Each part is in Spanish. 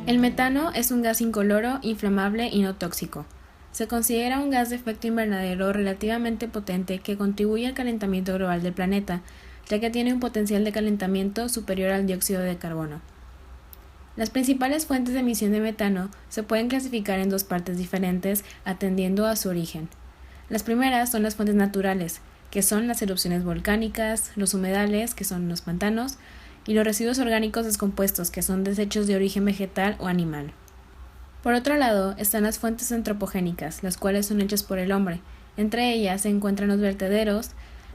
El metano es un gas incoloro, inflamable y no tóxico. Se considera un gas de efecto invernadero relativamente potente que contribuye al calentamiento global del planeta, ya que tiene un potencial de calentamiento superior al dióxido de carbono. Las principales fuentes de emisión de metano se pueden clasificar en dos partes diferentes atendiendo a su origen. Las primeras son las fuentes naturales, que son las erupciones volcánicas, los humedales, que son los pantanos, y los residuos orgánicos descompuestos, que son desechos de origen vegetal o animal. Por otro lado, están las fuentes antropogénicas, las cuales son hechas por el hombre. Entre ellas se encuentran los vertederos,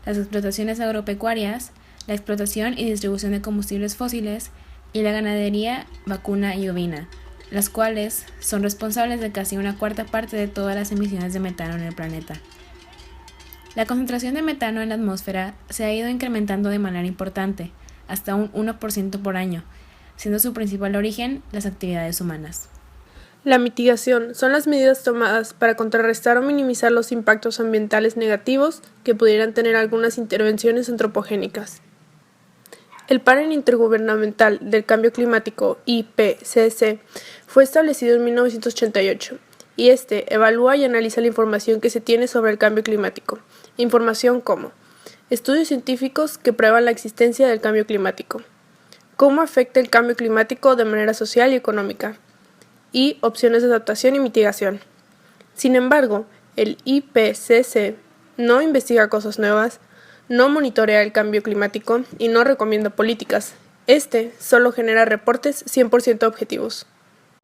las explotaciones agropecuarias, la explotación y distribución de combustibles fósiles y la ganadería vacuna y ovina, las cuales son responsables de casi una cuarta parte de todas las emisiones de metano en el planeta. La concentración de metano en la atmósfera se ha ido incrementando de manera importante, hasta un 1% por año, siendo su principal origen las actividades humanas. La mitigación son las medidas tomadas para contrarrestar o minimizar los impactos ambientales negativos que pudieran tener algunas intervenciones antropogénicas. El Panel Intergubernamental del Cambio Climático, IPCC, fue establecido en 1988 y evalúa y analiza la información que se tiene sobre el cambio climático, información como estudios científicos que prueban la existencia del cambio climático, cómo afecta el cambio climático de manera social y económica, y opciones de adaptación y mitigación. Sin embargo, el IPCC no investiga cosas nuevas, no monitorea el cambio climático y no recomienda políticas. Solo genera reportes 100% objetivos.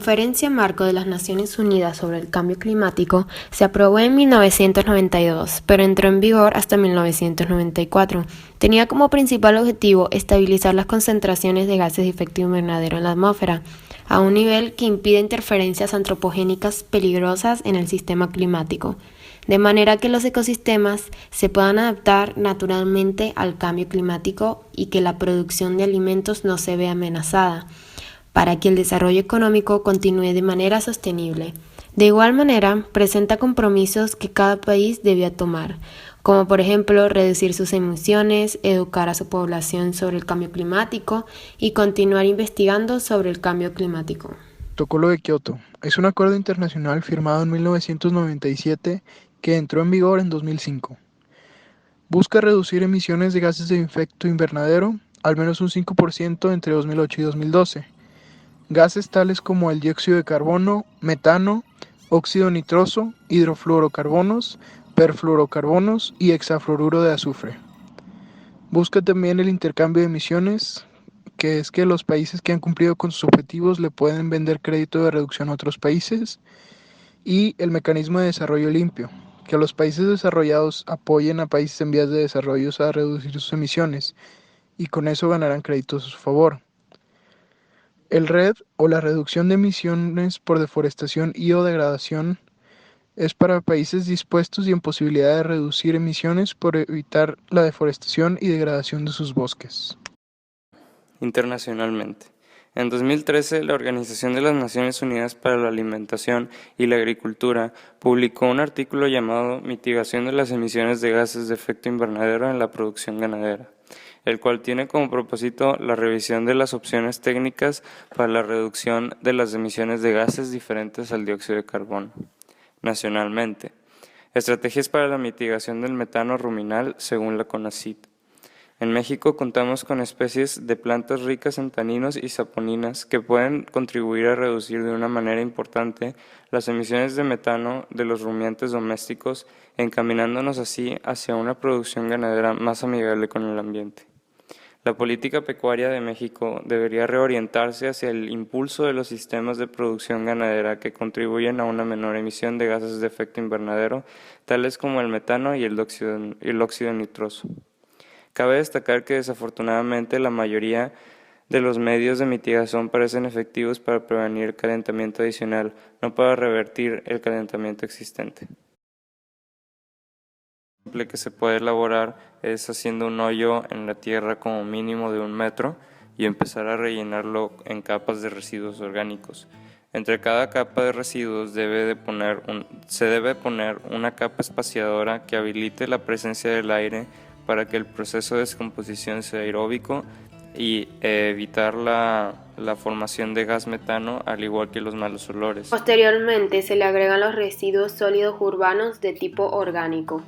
La Conferencia Marco de las Naciones Unidas sobre el Cambio Climático se aprobó en 1992, pero entró en vigor hasta 1994. Tenía como principal objetivo estabilizar las concentraciones de gases de efecto invernadero en la atmósfera, a un nivel que impide interferencias antropogénicas peligrosas en el sistema climático, de manera que los ecosistemas se puedan adaptar naturalmente al cambio climático y que la producción de alimentos no se vea amenazada, para que el desarrollo económico continúe de manera sostenible. De igual manera, presenta compromisos que cada país debía tomar, como por ejemplo reducir sus emisiones, educar a su población sobre el cambio climático y continuar investigando sobre el cambio climático. Protocolo de Kioto es un acuerdo internacional firmado en 1997 que entró en vigor en 2005. Busca reducir emisiones de gases de efecto invernadero al menos un 5% entre 2008 y 2012. Gases tales como el dióxido de carbono, metano, óxido nitroso, hidrofluorocarbonos, perfluorocarbonos y hexafluoruro de azufre. Busca también el intercambio de emisiones, que es que los países que han cumplido con sus objetivos le pueden vender crédito de reducción a otros países, y el mecanismo de desarrollo limpio, que los países desarrollados apoyen a países en vías de desarrollo a reducir sus emisiones, y con eso ganarán créditos a su favor. El RED, o la reducción de emisiones por deforestación y o degradación, es para países dispuestos y en posibilidad de reducir emisiones por evitar la deforestación y degradación de sus bosques. Internacionalmente. En 2013, la Organización de las Naciones Unidas para la Alimentación y la Agricultura publicó un artículo llamado Mitigación de las emisiones de gases de efecto invernadero en la producción ganadera, el cual tiene como propósito la revisión de las opciones técnicas para la reducción de las emisiones de gases diferentes al dióxido de carbono. Nacionalmente, estrategias para la mitigación del metano ruminal según la CONACYT. En México contamos con especies de plantas ricas en taninos y saponinas que pueden contribuir a reducir de una manera importante las emisiones de metano de los rumiantes domésticos, encaminándonos así hacia una producción ganadera más amigable con el ambiente. La política pecuaria de México debería reorientarse hacia el impulso de los sistemas de producción ganadera que contribuyen a una menor emisión de gases de efecto invernadero, tales como el metano y el óxido nitroso. Cabe destacar que desafortunadamente la mayoría de los medios de mitigación parecen efectivos para prevenir el calentamiento adicional, no para revertir el calentamiento existente. Lo simple que se puede elaborar es haciendo un hoyo en la tierra como mínimo de 1 metro y empezar a rellenarlo en capas de residuos orgánicos. Entre cada capa de residuos se debe poner una capa espaciadora que habilite la presencia del aire para que el proceso de descomposición sea aeróbico y evitar la formación de gas metano, al igual que los malos olores. Posteriormente se le agregan los residuos sólidos urbanos de tipo orgánico.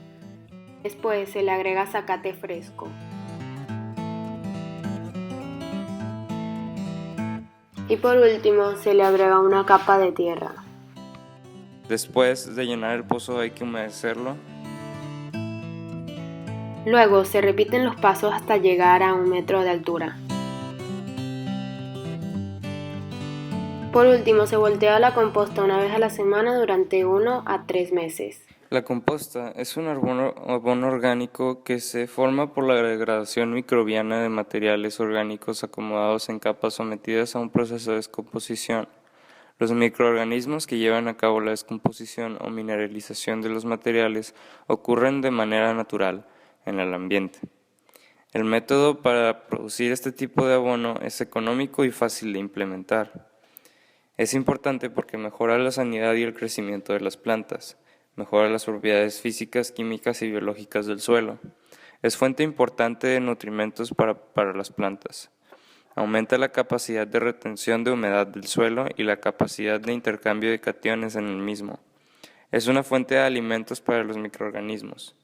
Después se le agrega zacate fresco. Y por último se le agrega una capa de tierra. Después de llenar el pozo hay que humedecerlo. Luego se repiten los pasos hasta llegar a 1 metro de altura. Por último, se voltea la composta una vez a la semana durante 1 a 3 meses. La composta es un abono orgánico que se forma por la degradación microbiana de materiales orgánicos acomodados en capas sometidas a un proceso de descomposición. Los microorganismos que llevan a cabo la descomposición o mineralización de los materiales ocurren de manera natural en el ambiente. El método para producir este tipo de abono es económico y fácil de implementar. Es importante porque mejora la sanidad y el crecimiento de las plantas, mejora las propiedades físicas, químicas y biológicas del suelo. Es fuente importante de nutrimentos para las plantas. Aumenta la capacidad de retención de humedad del suelo y la capacidad de intercambio de cationes en el mismo. Es una fuente de alimentos para los microorganismos.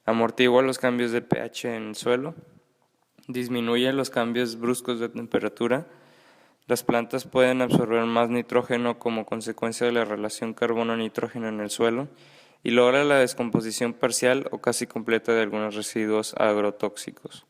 Amortigua los cambios de pH en el suelo. Disminuye los cambios bruscos de temperatura. Las plantas pueden absorber más nitrógeno como consecuencia de la relación carbono-nitrógeno en el suelo y logra la descomposición parcial o casi completa de algunos residuos agrotóxicos.